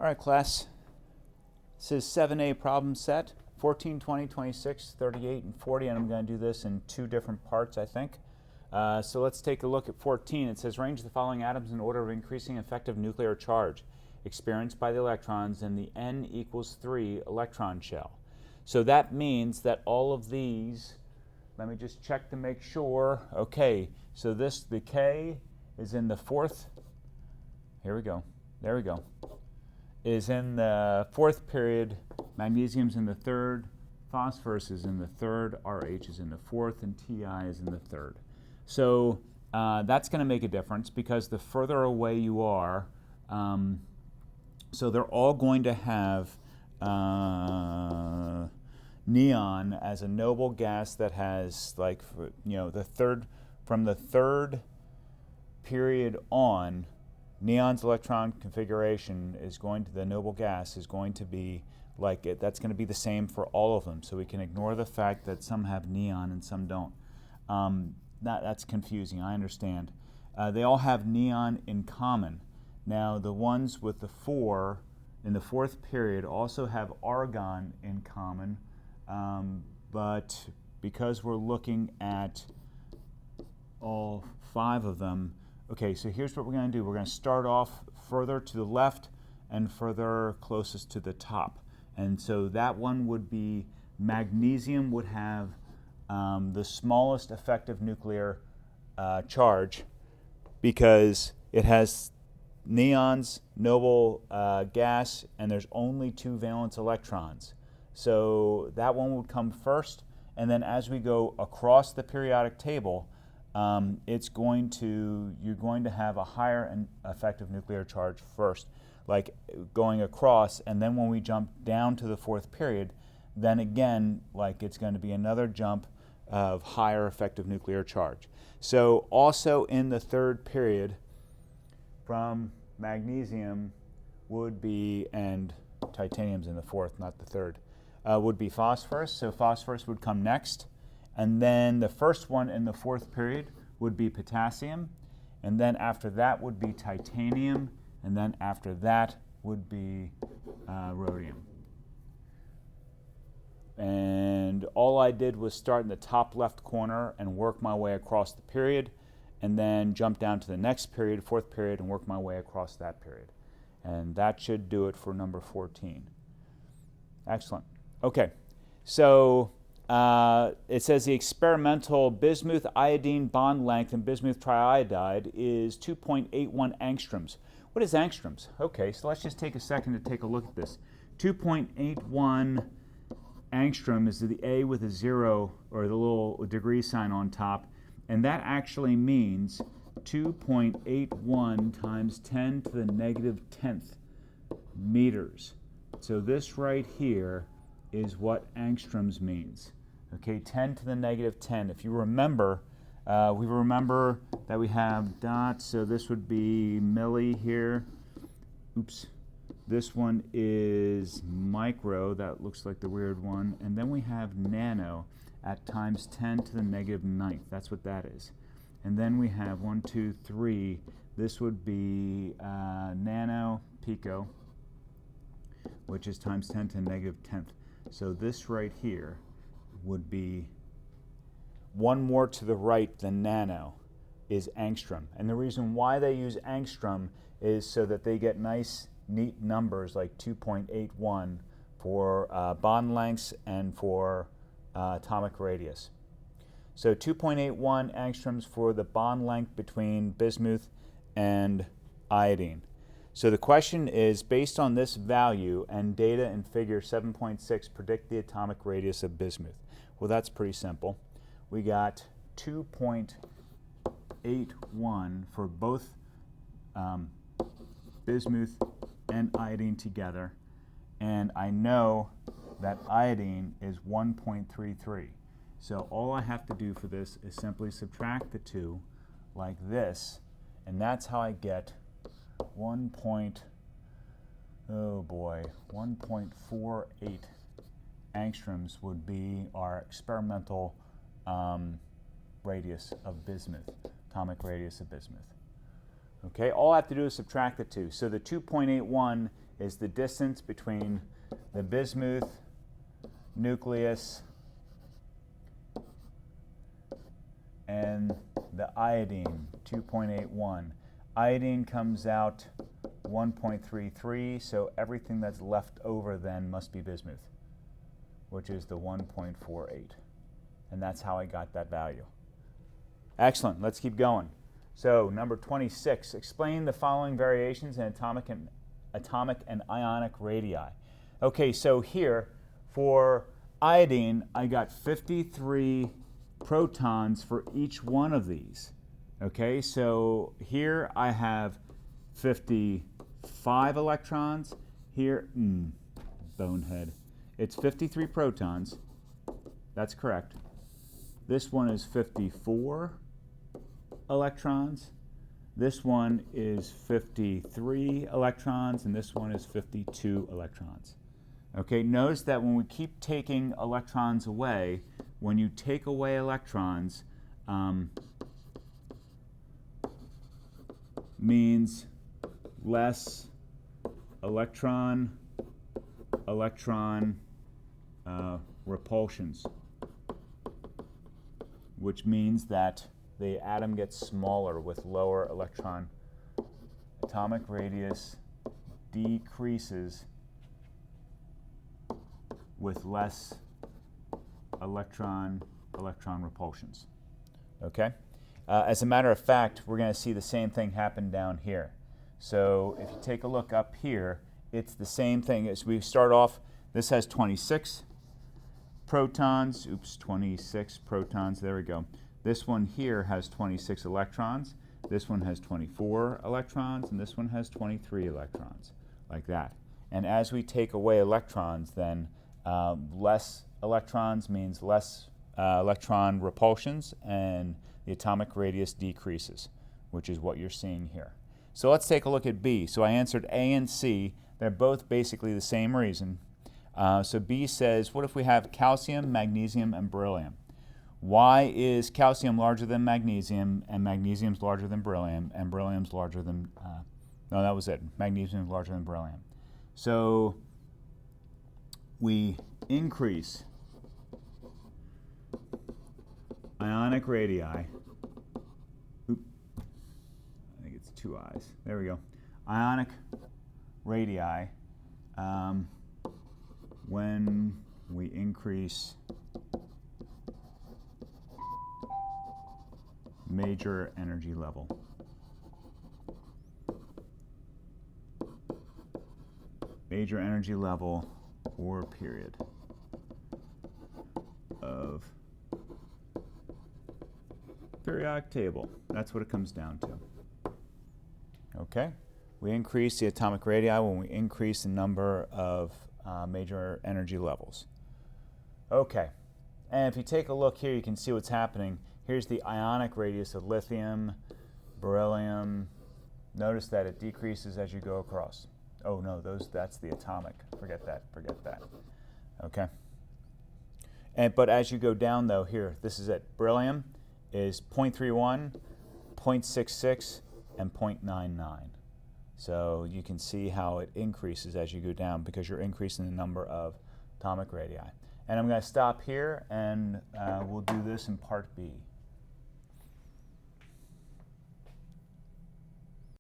All right, class. This is 7A problem set, 14, 20, 26, 38, and 40, and I'm going to do this in two different parts, I think. So let's take a look at 14. It says, arrange the following atoms in order of increasing effective nuclear charge experienced by the electrons in the n equals 3 electron shell. So that means that all of these, let me just check to make sure. Okay, so the K is in the fourth, here we go, there we go, is in the fourth period, magnesium's in the third, phosphorus is in the third, RH is in the fourth, and Ti is in the third. So that's going to make a difference because the further away you are, so they're all going to have neon as a noble gas that has, like, you know, from the third period on, neon's electron configuration is going to, the noble gas is going to be like it. That's going to be the same for all of them. So we can ignore the fact that some have neon and some don't. That's confusing, I understand. They all have neon in common. Now the ones with the 4 in the fourth period also have argon in common, but because we're looking at all 5 of them, okay, so here's what we're going to do. We're going to start off further to the left and further closest to the top. And so that one would be, magnesium would have the smallest effective nuclear charge because it has neons, noble gas, and there's only 2 valence electrons. So that one would come first, and then as we go across the periodic table, you're going to have a higher effective nuclear charge first, like going across, and then when we jump down to the fourth period, then again, like it's going to be another jump of higher effective nuclear charge. So also in the third period, from magnesium would be, and titanium's in the fourth, not the third, would be phosphorus. So phosphorus would come next. And then the first one in the fourth period would be potassium. And then after that would be titanium. And then after that would be rhodium. And all I did was start in the top left corner and work my way across the period, and then jump down to the next period, fourth period, and work my way across that period. And that should do it for number 14. Excellent. Okay, so it says the experimental bismuth iodine bond length in bismuth triiodide is 2.81 angstroms. What is angstroms? Okay, so let's just take a second to take a look at this. 2.81 angstrom is the A with a 0, or the little degree sign on top, and that actually means 2.81 times 10 to the negative 10th meters. So this right here is what angstroms means. Okay, 10 to the negative 10. If you remember, we remember that we have dots, so this would be milli here. Oops. This one is micro, that looks like the weird one. And then we have nano at times 10 to the negative 9th. That's what that is. And then we have 1, 2, 3. This would be nano pico, which is times 10 to the negative 10th. So this right here would be one more to the right than nano is angstrom. And the reason why they use angstrom is so that they get nice, neat numbers like 2.81 for bond lengths and for atomic radius. So 2.81 angstroms for the bond length between bismuth and iodine. So the question is, based on this value and data in figure 7.6, predict the atomic radius of bismuth. Well, that's pretty simple. We got 2.81 for both bismuth and iodine together, and I know that iodine is 1.33. So all I have to do for this is simply subtract the 2 like this, and that's how I get 1.48 angstroms would be our experimental radius of bismuth, atomic radius of bismuth. Okay, all I have to do is subtract the 2. So the 2.81 is the distance between the bismuth nucleus and the iodine, 2.81. Iodine comes out 1.33, so everything that's left over then must be bismuth, which is the 1.48. And that's how I got that value. Excellent, let's keep going. So number 26, explain the following variations in atomic and ionic radii. Okay, so here for iodine, I got 53 protons for each one of these. Okay, so here I have 55 electrons. Here, bonehead. It's 53 protons. That's correct. This one is 54 electrons. This one is 53 electrons, and this one is 52 electrons. Okay, notice that when we keep taking electrons away, when you take away electrons, means less electron repulsions, which means that the atom gets smaller with lower electron. Atomic radius decreases with less electron repulsions. Okay? As a matter of fact, we're going to see the same thing happen down here. So if you take a look up here, it's the same thing as we start off. This has 26 protons. Oops, 26 protons. There we go. This one here has 26 electrons. This one has 24 electrons, and this one has 23 electrons, like that. And as we take away electrons, then less electrons means less electron repulsions, and the atomic radius decreases, which is what you're seeing here. So let's take a look at B. So I answered A and C. They're both basically the same reason. So B says, what if we have calcium, magnesium, and beryllium? Why is calcium larger than magnesium, and magnesium's larger than beryllium, and beryllium's larger than, no, that was it. Magnesium is larger than beryllium. So we increase ionic radii. Oop, I think it's two I's. There we go. Ionic radii when we increase major energy level. Major energy level or period of periodic table. That's what it comes down to. Okay? We increase the atomic radii when we increase the number of major energy levels. Okay. And if you take a look here, you can see what's happening. Here's the ionic radius of lithium, beryllium. Notice that it decreases as you go across. Oh no, that's the atomic. Forget that. Okay. But as you go down though, here, this is it. Beryllium is 0.31, 0.66, and 0.99. So you can see how it increases as you go down because you're increasing the number of atomic radii. And I'm going to stop here, and we'll do this in part B.